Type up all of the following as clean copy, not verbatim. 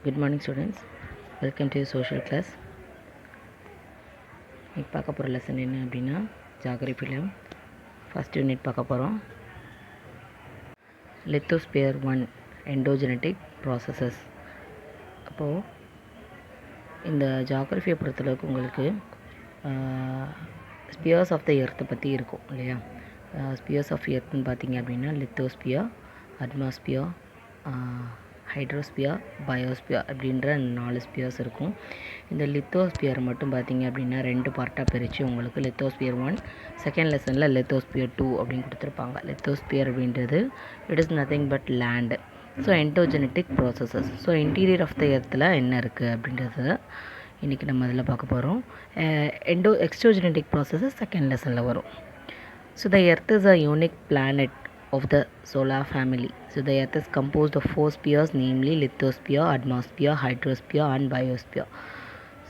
Good morning students, welcome to your social class. இன்னைக்கு பார்க்க போகிற லெசன் என்ன அப்படின்னா ஜாகிரபியில் ஃபஸ்ட் யூனிட் பார்க்க போகிறோம். Lithosphere 1 endogenetic processes. அப்போது இந்த ஜாகிரபியை பொறுத்தளவுக்கு உங்களுக்கு ஸ்பியர்ஸ் ஆஃப் த எர்த்தை பற்றி இருக்கும் இல்லையா. ஸ்பியர்ஸ் ஆஃப் எர்த்துன்னு பார்த்தீங்க அப்படின்னா லித்தோஸ்பியர், அட்மாஸ்பியர், ஹைட்ரோஸ்பியர், பயோஸ்பியர் அப்படின்ற 4 ஸ்பியர்ஸ் இருக்கும். இந்த லித்தோஸ்பியர் மட்டும் பார்த்தீங்க அப்படின்னா 2 பார்ட்டாக பிரித்து உங்களுக்கு லித்தோஸ்பியர் 1 செகண்ட் லெசனில் லித்தோஸ்பியர் 2 அப்படின்னு கொடுத்துருப்பாங்க. லித்தோஸ்பியர் அப்படின்றது it is nothing but land. So endogenetic processes. So interior of the எர்த்தில் என்ன இருக்குது அப்படின்றத இன்றைக்கி நம்ம அதில் பார்க்க போகிறோம். எக்ஸ்ட்ரோஜெனட்டிக் ப்ராசஸஸ் செகண்ட் லெசனில் வரும். So the earth is a unique planet of the solar family. So the earth is composed of 4 spheres, namely lithosphere, atmosphere, hydrosphere and biosphere.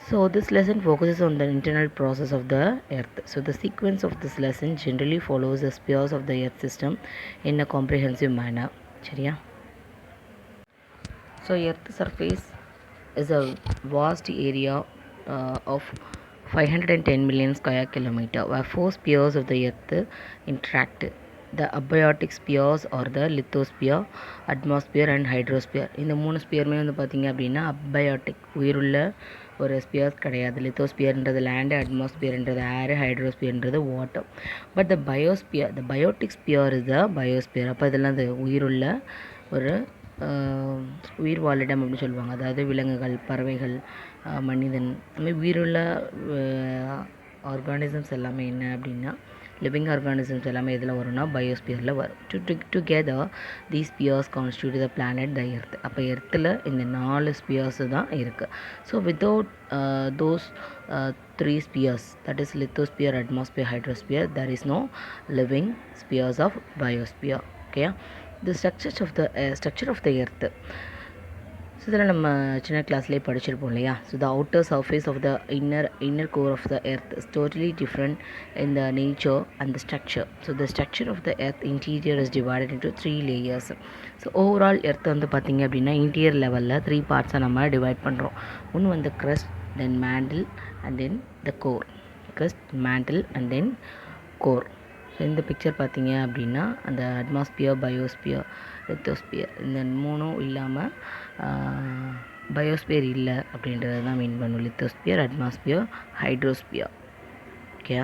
So this lesson focuses on the internal process of the earth. So the sequence of this lesson generally follows the spheres of the earth system in a comprehensive manner. சரியா? So earth surface is a vast area of 510 million square kilometer where 4 spheres of the earth interact. The abiotic spheres or the lithosphere, atmosphere and hydrosphere. இந்த 3 ஸ்பியருமே வந்து பார்த்திங்க அப்படின்னா அபயோட்டிக் உயிருள்ள ஒரு spheres கிடையாது. லித்தோஸ்பியர்ன்றது land, அட்மாஸ்பியர்ன்றது ஏரு, ஹைட்ரோஸ்பியர்ன்றது water. But the biosphere, the biotic sphere is the biosphere. அப்போ இதெல்லாம் அது உயிருள்ள ஒரு உயிர் வாழிடம் அப்படின்னு சொல்லுவாங்க. அதாவது விலங்குகள், பறவைகள், மனிதன், அதுமாதிரி உயிருள்ள ஆர்கானிசம்ஸ் எல்லாமே என்ன அப்படின்னா லிவிங் ஆர்கானிசம்ஸ் எல்லாமே இதில் வரும்னா பயோஸ்பியரில் வரும். Together these spheres constitute the planet the earth. அப்போ எர்த்தில் இந்த 4 ஸ்பியர்ஸு தான் இருக்குது. So without those 3 spheres, that is lithosphere, atmosphere, hydrosphere, there is no living spheres of biosphere. Okay, the structure of the earth. So இதில் நம்ம சின்ன கிளாஸ்லேயே படிச்சிருப்போம் இல்லையா. So the outer surface of the inner core of the earth is totally different in the nature and the structure. So the structure of the earth interior is divided into 3 layers. So overall earth வந்து பார்த்திங்க அப்படின்னா interior லெவலில் 3 பார்ட்ஸாக நம்ம divide பண்ணுறோம். ஒன்று வந்து crust, then mantle and then the core. crust, mantle and then core. So இந்த picture பார்த்தீங்க அப்படின்னா அந்த அட்மாஸ்பியர், பயோஸ்பியர், லித்தோஸ்பியர் இந்த 3ம் இல்லாமல் பயோஸ்பியர் இல்லை அப்படின்றது தான் மீன் பண்ணும். Lithosphere, atmosphere, hydrosphere. Okay.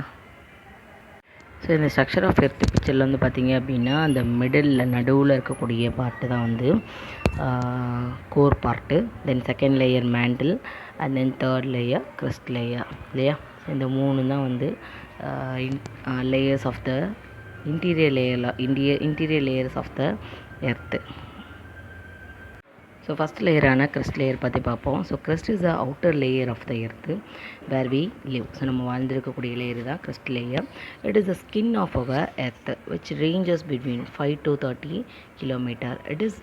So இந்த ஸ்ட்ரக்சர் ஆஃப் எர்த் பிக்சரில் வந்து பார்த்திங்க அப்படின்னா அந்த நடுவில் இருக்கக்கூடிய பார்ட்டு தான் வந்து core part. Then second layer mantle and then third layer crust layer இல்லையா. இந்த 3 தான் வந்து layers of the interior layers of the earth. So first layer ஆன crust layer பற்றி பார்ப்போம். So crust is the outer layer of the earth where we live. So நம்ம வாழ்ந்திருக்கக்கூடிய layer தான் crust layer. It is the skin of our earth which ranges between 5 to 30 kilometer. It is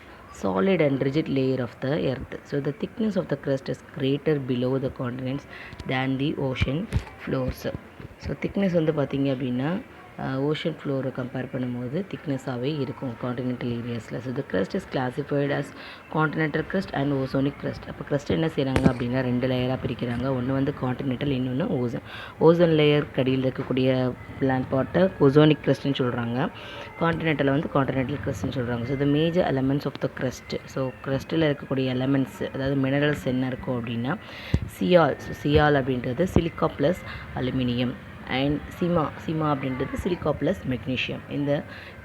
solid and rigid layer of the earth. So the thickness of the crust is greater below the continents than the ocean floors. So thickness வந்து பார்த்திங்க அப்படின்னா ocean ஃப்ளோரை compare பண்ணும்போது திக்னஸாகவே இருக்கும் continental ஏரியாஸில். So the crust is classified as continental crust and oceanic crust. அப்போ crust என்ன செய்கிறாங்க அப்படின்னா 2 லேயராக பிரிக்கிறாங்க. ஒன்று வந்து காண்டினென்டல், இன்னொன்று ஓசோன். ஓசோன் லேயர் கடியில் இருக்கக்கூடிய பிளான்ட் பாட்டை ஓசோனிக் crustன்னு சொல்கிறாங்க. காண்டினென்டலில் வந்து காண்டினென்டல் crustன்னு சொல்கிறாங்க. So the major elements of the crust. So crustல் இருக்கக்கூடிய எலமெண்ட்ஸ் அதாவது மினரல்ஸ் என்ன இருக்கும் அப்படின்னா சியால். ஸோ சியால் அப்படின்றது silica plus aluminium and Sima அப்படின்றது சிலிக்கா ப்ளஸ் மெக்னீஷியம். இந்த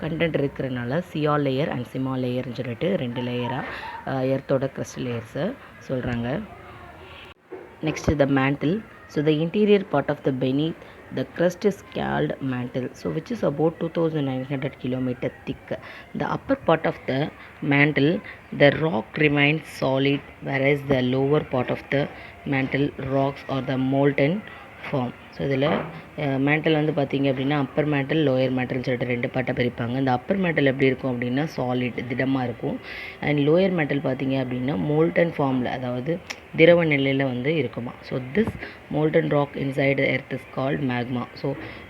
கண்டென்ட் இருக்கிறனால சியால் லேயர் அண்ட் சிமா லேயர்னு சொல்லிட்டு 2 லேயராக எர்த்தோட crust லேயர்ஸை சொல்கிறாங்க. Next the mantle. So the interior part of the beneath the crust is called mantle, so which is about 2900 kilometer thick. The upper part of the mantle, the rock remains solid, whereas the lower part of the mantle rocks are the molten form. So இதில் mantle வந்து பார்த்திங்க அப்படின்னா Appar mantle lower மேண்டல்னு சொல்லிட்டு 2 பார்ட்டாக பிரிப்பாங்க. இந்த Appar mantle எப்படி இருக்கும் அப்படின்னா சாலிட் திடமாக இருக்கும். அண்ட் லோயர் மேண்டல் பார்த்திங்க அப்படின்னா மோல்டன் ஃபார்மில், அதாவது திரவ நிலையில் வந்து இருக்குமா. So this molten rock inside earth is called magma. So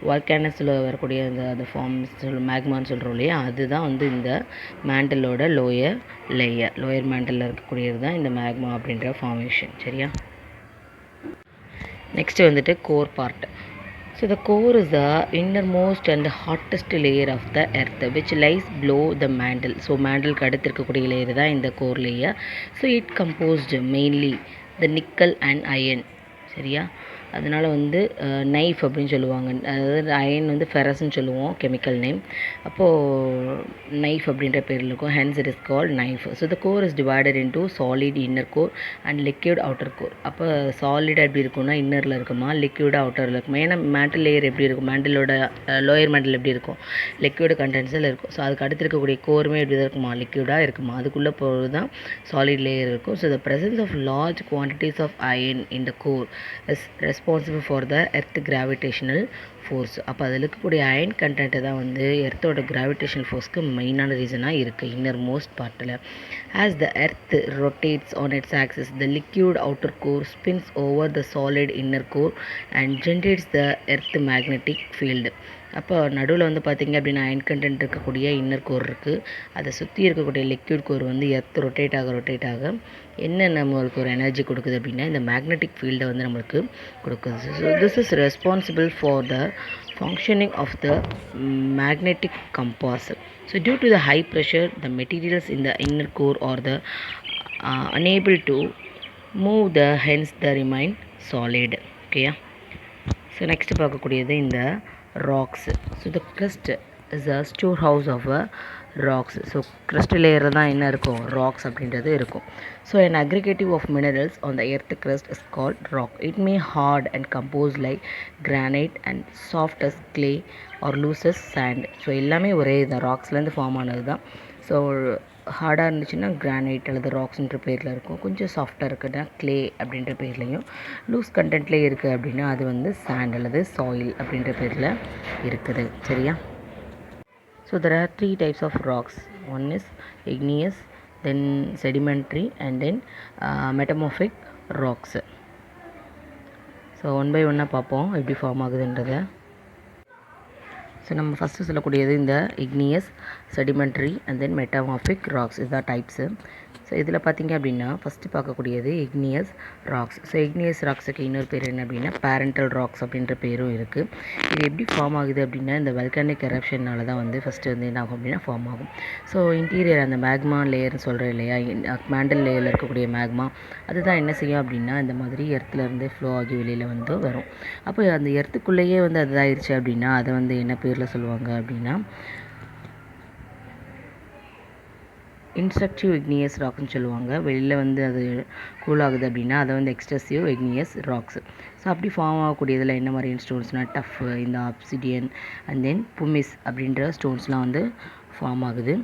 வால்கானஸில் வரக்கூடிய அந்த ஃபார்ம்ஸ் மேக்மான்னு சொல்கிறோம் இல்லையா, அதுதான் வந்து இந்த மேண்டலோட லோயர் மேண்டலில் இருக்கக்கூடியது தான் இந்த மேக்மா அப்படின்ற ஃபார்மேஷன். சரியா? நெக்ஸ்ட்டு வந்துட்டு core part. So the core is the innermost and hottest layer of the earth which lies below the mantle. So mantle க்கு அடுத்து இருக்கக்கூடிய லேயர் தான் இந்த core layer. So it composed mainly the nickel and iron. சரியா? அதனால் வந்து knife அப்படின்னு சொல்லுவாங்க. அதாவது அயன் வந்து ஃபெரஸ்ன்னு சொல்லுவோம் கெமிக்கல் நேம். அப்போது நைஃப் அப்படின்ற பேரில் இருக்கும். Hence it is called knife. So the core is divided into solid inner core and liquid outer core. அப்போ சாலிடாக எப்படி இருக்கும்னா இன்னரில் இருக்குமா, லிக்யூடாக அவுட்டரில் இருக்குமா. ஏன்னா மேண்டல் லேயர் எப்படி இருக்கும், மேண்டலோட லோயர் மேண்டல் எப்படி இருக்கும், லிக்யூடு கண்டென்ஸில் இருக்கும். ஸோ அதுக்கு அடுத்து இருக்கக்கூடிய கோருமே எப்படி தான் இருக்குமா, லிக்யூடாக இருக்குமா. அதுக்குள்ளே போகிறது தான் சாலிட் லேயர் இருக்கும். So the presence of large quantities of iron in the core is responsible for the earth gravitational force. அப்போ அதில் இருக்கக்கூடிய அயன் கண்டென்ட்டு தான் வந்து எர்த்தோட கிராவிடேஷனல் ஃபோர்ஸ்க்கு மெயினான ரீசனாக இருக்குது இன்னர் மோஸ்ட் பார்ட்டில். As the earth rotates on it's axis the liquid outer core spins over the solid inner core and generates the earth magnetic field. அப்போ நடுவில் வந்து பார்த்திங்க அப்படின்னா அயன் கண்டென்ட் இருக்கக்கூடிய இன்னர் கோர் இருக்குது. அதை சுற்றி இருக்கக்கூடிய லிக்யூட் கோர் வந்து எர்த் ரொட்டேட் ஆக என்ன நம்மளுக்கு ஒரு எனர்ஜி கொடுக்குது அப்படின்னா இந்த மேக்னெட்டிக் ஃபீல்டை வந்து நம்மளுக்கு கொடுக்குது. So this is responsible for the functioning of the magnetic compass. So due to the high pressure the materials in the inner core are the unable to move the hence the remain solid. ஓகேயா? So நெக்ஸ்ட் பார்க்கக்கூடியது இந்த rocks. So the crust is a storehouse of rocks. So crust லேயரில் தான் என்ன இருக்கும், rocks அப்படின்றது இருக்கும். So an aggregative of minerals on the earth crust is called rock. It may hard and composed like granite and soft as clay or loose as sand. So எல்லாமே ஒரே தான், ராக்ஸ்லேருந்து form ஆனது தான். ஸோ ஹார்டாக இருந்துச்சுன்னா granite அல்லது ராக்ஸ்ன்ற பேரில் இருக்கும். கொஞ்சம் சாஃப்டாக இருக்குன்னா க்ளே அப்படின்ற பேர்லையும், லூஸ் கண்டென்ட்லேயே இருக்குது அப்படின்னா அது வந்து சாண்ட் அல்லது சாயில் அப்படின்ற பேரில் இருக்குது. சரியா? So there are 3 types of rocks. One is igneous, then sedimentary and then metamorphic rocks. So one by ஒன்னாக பார்ப்போம் எப்படி ஃபார்ம் ஆகுதுன்றதை. ஸோ நம்ம ஃபஸ்ட்டு சொல்லக்கூடியது இந்த igneous, sedimentary and then metamorphic rocks, இதுதான் டைப்ஸு. ஸோ இதில் பார்த்திங்க அப்படின்னா ஃபஸ்ட்டு பார்க்கக்கூடியது இக்னியஸ் ராக்ஸ். ஸோ இக்னியஸ் ராக்ஸுக்கு இன்னொரு பேர் என்ன அப்படின்னா பேரண்டல் ராக்ஸ் அப்படின்ற பேரும் இருக்குது. இது எப்படி ஃபார்ம் ஆகுது அப்படின்னா இந்த வல்கானிக் எரப்ஷனால் தான் வந்து ஃபஸ்ட்டு வந்து என்ன ஆகும் அப்படின்னா ஃபார்ம் ஆகும். ஸோ இன்டீரியர் அந்த மேக்மா லேயர்னு சொல்கிறேன் இல்லையா, மேண்டல் லேயரில் இருக்கக்கூடிய மேக்மா அதுதான் என்ன செய்யும் அப்படின்னா இந்த மாதிரி எர்த்துலேருந்து ஃப்ளோ ஆகி வெளியில் வந்து வரும். அப்போ அந்த எர்த்துக்குள்ளேயே வந்து அது ஆயிடுச்சு அப்படின்னா அதை வந்து என்ன பேரில் சொல்லுவாங்க அப்படின்னா இன்ஸ்ட்ரக்டிவ் இக்னியஸ் ராக்ஸ்னு சொல்லுவாங்க. வெளியில் வந்து அது கூல் ஆகுது அப்படின்னா அதை வந்து எக்ஸ்ட்ரசிவ் இக்னியஸ் ராக்ஸ். ஸோ அப்படி ஃபார்ம் ஆகக்கூடியதில் என்ன மாதிரியான ஸ்டோன்ஸ்னால் டஃப், இந்த ஆப்சிடியன் அண்ட் தென் புமிஸ் அப்படின்ற ஸ்டோன்ஸ்லாம் வந்து ஃபார்ம் ஆகுது.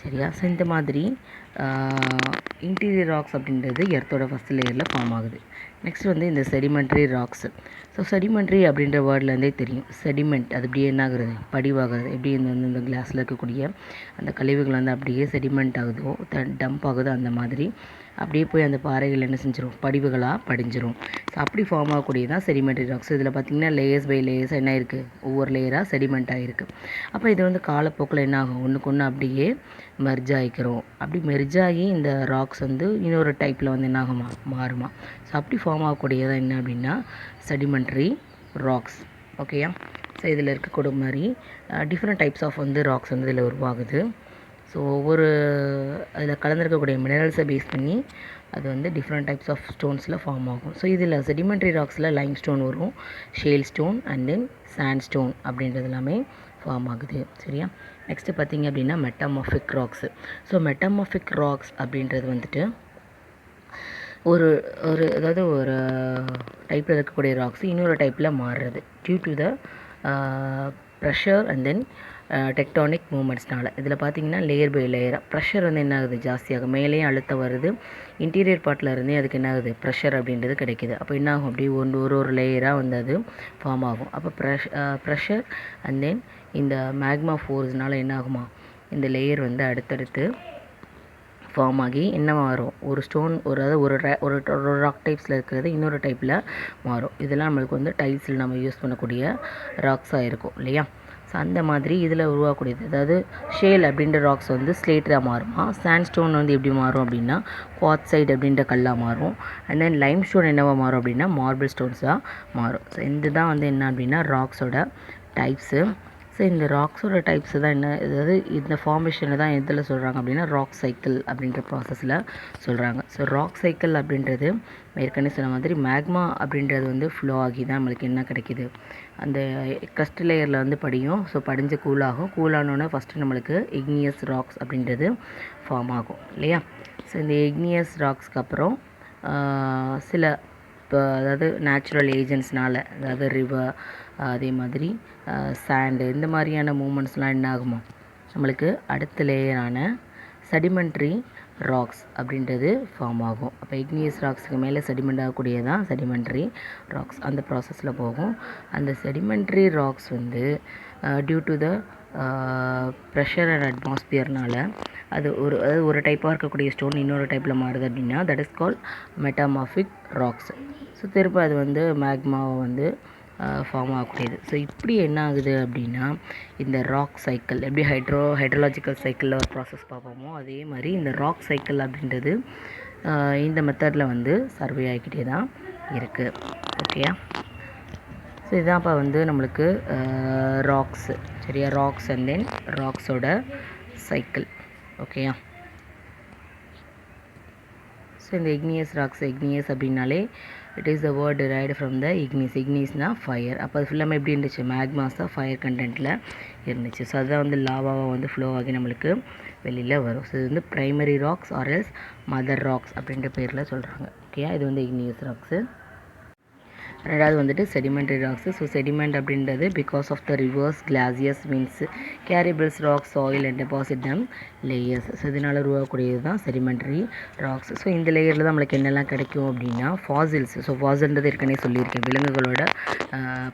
சரியா? ஸோ இந்த மாதிரி இன்டீரியர் ராக்ஸ் அப்படின்றது எர்த்தோட ஃபஸ்ட் லேயரில் ஃபார்ம் ஆகுது. நெக்ஸ்ட் வந்து இந்த செடிமெண்ட்ரி ராக்ஸ். ஸோ செடிமெண்ட்ரி அப்படின்ற வேர்ட்லேருந்தே தெரியும், செடிமெண்ட் அது அப்படியே என்ன ஆகுறது, படிவாகிறது. எப்படி இந்த கிளாஸில் இருக்கக்கூடிய அந்த கழிவுகள் வந்து அப்படியே செடிமெண்ட் ஆகுதோ, டம்ப் ஆகுதோ அந்த மாதிரி அப்படியே போய் அந்த பாறைகள் என்ன செஞ்சிடும், படிவுகளாக படிஞ்சிரும். ஸோ அப்படி ஃபார்ம் ஆகக்கூடியது தான் செடிமெண்ட்ரி ராக்ஸ். இதில் பார்த்திங்கன்னா லேயர்ஸ் பை லேயர்ஸ் என்ன இருக்குது, ஒவ்வொரு லேயராக செடிமெண்ட் ஆகிருக்கு. அப்போ இது வந்து காலப்போக்கில் என்ன ஆகும், ஒன்றுக்கு ஒன்று அப்படியே மெர்ஜ் ஆகிக்கிறோம். அப்படி மெர்ஜ் ஆகி இந்த ராக்ஸ் வந்து இன்னொரு டைப்பில் வந்து என்ன ஆகுமா, மாறுமா. ஸோ அப்படி ஃபார்ம் ஆகக்கூடியதான் என்ன அப்படின்னா செடிமெண்ட்ரி ராக்ஸ். ஓகேயா? ஸோ இதில் இருக்கக்கூடிய மாதிரி டிஃப்ரெண்ட் டைப்ஸ் ஆஃப் வந்து ராக்ஸ் வந்து இதில் உருவாகுது. ஸோ ஒவ்வொரு அதில் கலந்துருக்கக்கூடிய மினரல்ஸை பேஸ் பண்ணி அது வந்து டிஃப்ரெண்ட் டைப்ஸ் ஆஃப் ஸ்டோன்ஸில் ஃபார்ம் ஆகும். ஸோ இதில் செடிமெண்ட்ரி ராக்ஸில் லைம் ஸ்டோன் வரும், shale stone and then sandstone அப்படின்றது எல்லாமே ஃபார்ம் ஆகுது. சரியா? நெக்ஸ்ட்டு பார்த்திங்க அப்படின்னா metamorphic rocks. So metamorphic rocks அப்படின்றது வந்துட்டு ஒரு அதாவது ஒரு டைப்பில் இருக்கக்கூடிய ராக்ஸ் இன்னொரு டைப்பில் மாறுறது due to the pressure and then tectonic மூமெண்ட்ஸ்னால. இதில் பார்த்தீங்கன்னா லேயர் பை லேயராக ப்ரெஷர் வந்து என்ன ஆகுது, ஜாஸ்தியாகும். மேலேயும் அழுத்தம் வருது, இன்டீரியர் பார்ட்டில் இருந்தே அதுக்கு என்ன ஆகுது, ப்ரெஷர் அப்படின்றது கிடைக்கிது. அப்போ என்ன ஆகும், அப்படி ஒரு லேயராக வந்து அது ஃபார்ம் ஆகும். அப்போ ப்ரெஷர் அண்ட் தென் இந்த மேக்மா ஃபோர்ஸ்னால் என்ன ஆகுமா, இந்த லேயர் வந்து அடுத்தடுத்து ஃபார்ம் ஆகி என்ன மாறும், ஒரு ஸ்டோன் ஒரு ராக் டைப்ஸில் இருக்கிறது இன்னொரு டைப்பில் மாறும். இதெல்லாம் நம்மளுக்கு வந்து டைல்ஸில் நம்ம யூஸ் பண்ணக்கூடிய ராக்ஸாக இருக்கும் இல்லையா. ஸோ அந்த மாதிரி இதில் உருவாக்கக்கூடியது, அதாவது ஷேல் அப்படின்ற ராக்ஸ் வந்து ஸ்லேட்டாக மாறுமா, சாண்ட் ஸ்டோன் வந்து எப்படி மாறும் அப்படின்னா குவார்ட்சைட் அப்படின்ற கல்லாக மாறும். அண்ட் தென் லைம் ஸ்டோன் என்னவா மாறும் அப்படின்னா மார்பிள் ஸ்டோன்ஸாக மாறும். ஸோ இந்த தான் வந்து என்ன அப்படின்னா ராக்ஸோட டைப்ஸு. ஸோ இந்த ராக்ஸோட டைப்ஸு தான் என்ன, அதாவது இந்த ஃபார்மேஷனை தான் எதில் சொல்கிறாங்க அப்படின்னா ராக் சைக்கிள் அப்படின்ற ப்ராசஸில் சொல்கிறாங்க. ஸோ ராக் சைக்கிள் அப்படின்றது ஏற்கனவே சொன்ன மாதிரி மேக்மா அப்படின்றது வந்து ஃப்ளோ ஆகி தான் நம்மளுக்கு என்ன கிடைக்கிது, அந்த க்ரஸ்ட் லேயரில் வந்து படியும். ஸோ படிஞ்சு கூலாகும். கூலானோடனே ஃபஸ்ட்டு நம்மளுக்கு இக்னியஸ் ராக்ஸ் அப்படின்றது ஃபார்ம் ஆகும் இல்லையா. ஸோ இந்த இக்னியஸ் ராக்ஸ்க்கு அப்புறம் சில இப்போ அதாவது நேச்சுரல் ஏஜென்ட்ஸ்னால், அதாவது ரிவர், அதே மாதிரி சாண்டு, இந்த மாதிரியான மூமெண்ட்ஸ்லாம் என்ன ஆகுமா, நம்மளுக்கு அடுத்த லேயரான செடிமெண்ட்ரி ராக்ஸ் அப்படின்றது ஃபார்ம் ஆகும். அப்போ இக்னியஸ் ராக்ஸுக்கு மேலே செடிமெண்ட் ஆகக்கூடியதான் செடிமெண்ட்ரி ராக்ஸ். அந்த ப்ராசஸில் போகும். அந்த செடிமெண்ட்ரி ராக்ஸ் வந்து due to the pressure and அட்மாஸ்பியர்னால் அது ஒரு டைப்பாக இருக்கக்கூடிய ஸ்டோன் இன்னொரு டைப்பில் மாறுது அப்படின்னா that is call metamorphic rocks. So திரும்ப அது வந்து மேக்மாவை வந்து ஃபார்ம் ஆகக்கூடியது. ஸோ இப்படி என்ன ஆகுது அப்படின்னா இந்த ராக் சைக்கிள் எப்படி ஹைட்ரோலாஜிக்கல் சைக்கிளில் ஒரு ப்ராசஸ் பார்ப்போமோ அதே மாதிரி இந்த ராக் சைக்கிள் அப்படின்றது இந்த மெத்தடில் வந்து சர்வே ஆகிக்கிட்டே தான் இருக்குது. ஓகேயா. ஸோ இதுதான் இப்போ வந்து நம்மளுக்கு ராக்ஸு, சரியா, ராக்ஸ் அண்ட் தென் ராக்ஸோட சைக்கிள். ஓகேயா. ஸோ இந்த இக்னியஸ் ராக்ஸ், இக்னியஸ் அப்படின்னாலே it is the word derived from the இக்னிஸ்னால் ஃபயர். அப்போ அது ஃபுல்லாமே எப்படி இருந்துச்சு, மேக்மாஸ் தான் ஃபயர் கண்டென்ட்டில் இருந்துச்சு. ஸோ அதுதான் வந்து லாவாவாக வந்து ஃப்ளோ ஆகி நம்மளுக்கு வெளியில் வரும். ஸோ இது வந்து primary rocks or else mother rocks அப்படின்ற பேரில் சொல்கிறாங்க. ஓகேயா. இது வந்து இக்னியஸ் ராக்ஸு. ரெண்டாவது வந்துட்டு செடிமெண்ட்ரி ராக்ஸு. ஸோ செடிமெண்ட் அப்படின்றது because of the rivers glaciers means carry pebbles rocks soil and deposit them layers. So இதனால் உருவாகக்கூடியது தான் செடிமெண்ட்ரி ராக்ஸ். ஸோ இந்த லேயரில் தான் நம்மளுக்கு என்னெல்லாம் கிடைக்கும் அப்படின்னா ஃபாசில்ஸ். ஸோ ஃபாசில்ன்றது ஏற்கனவே சொல்லியிருக்கேன், விலங்குகளோட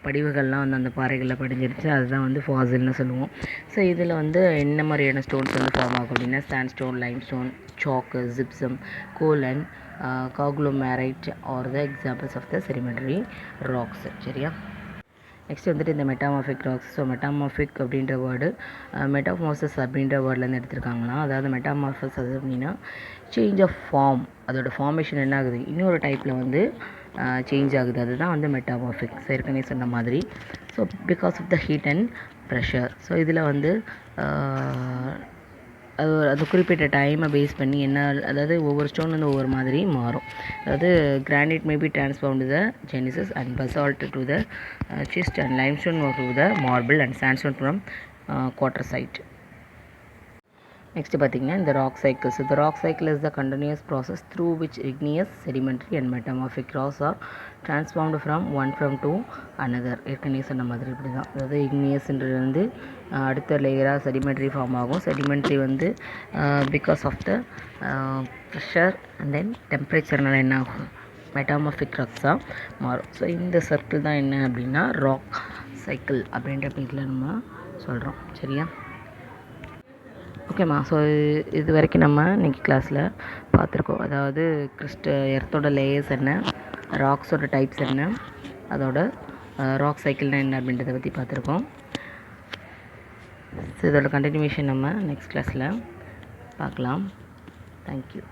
படிவுகள்லாம் வந்து அந்த பாறைகளில் படிஞ்சிருச்சு, அதுதான் வந்து ஃபாசில்னு சொல்லுவோம். ஸோ இதில் வந்து என்ன மாதிரியான ஸ்டோன்ஸ் வந்து ஃபார்ம் ஆகும் அப்படின்னா சாண்ட் ஸ்டோன், லைம் ஸ்டோன், சாக்கு, gypsum, goal and conglomerate or the examples of the sedimentary rocks. சரியா. நெக்ஸ்ட் வந்துட்டு இந்த மெட்டாமார்பிக் ராக்ஸ். ஸோ மெட்டாமார்பிக் அப்படின்ற வேர்டு மெட்டாமார்ஃபோசிஸ் அப்படின்ற வேர்ட்லேருந்து எடுத்துருக்காங்களாம். அதாவது மெட்டாமார்ஃபஸ் அது அப்படின்னா சேஞ்ச் ஆஃப் ஃபார்ம், அதோட ஃபார்மேஷன் என்ன ஆகுது, இன்னொரு டைப்பில் வந்து சேஞ்ச் ஆகுது, அதுதான் வந்து மெட்டாமார்பிக். ஸோ ஏற்கனவே சொன்ன மாதிரி. So because of the heat and pressure. So இதில் வந்து அது குறிப்பிட்ட டைமை பேஸ் பண்ணி என்ன, அதாவது ஒவ்வொரு ஸ்டோன் வந்து ஒவ்வொரு மாதிரி மாறும். அதாவது granite may be transform to the gneiss and basalt to the schist and limestone to the marble and sandstone from quartzite. Next பார்த்திங்கன்னா இந்த ராக் சைக்கிள்ஸ். இந்த rock cycle is the continuous process through which igneous, sedimentary and metamorphic rocks are transformed from to another. ஏற்கனவே சொன்ன மாதிரி இப்படி தான். அதாவது இக்னியஸ்ன்றது வந்து அடுத்த லேயராக செடிமெண்ட்ரி ஃபார்ம் ஆகும். செடிமெண்ட்ரி வந்து because of the pressure and then டெம்பரேச்சர்னால என்ன ஆகும், மெட்டாமார்பிக் ராக்ஸாக மாறும். ஸோ இந்த சர்க்கிள் தான் என்ன அப்படின்னா ராக் சைக்கிள் அப்படின்ற பேரில் நம்ம சொல்கிறோம். சரியா. ஓகேம்மா. ஸோ இது வரைக்கும் நம்ம இன்றைக்கி கிளாஸில் பார்த்துருக்கோம். அதாவது எர்த்தோட லேயர்ஸ் என்ன, ராக்ஸோட டைப்ஸ் என்ன, அதோட ராக் சைக்கிள்னால் என்ன அப்படின்றத பற்றி பார்த்துருக்கோம். ஸோ இதோட கண்டினியூவேஷன் நம்ம நெக்ஸ்ட் கிளாஸில் பார்க்கலாம். தேங்க்யூ.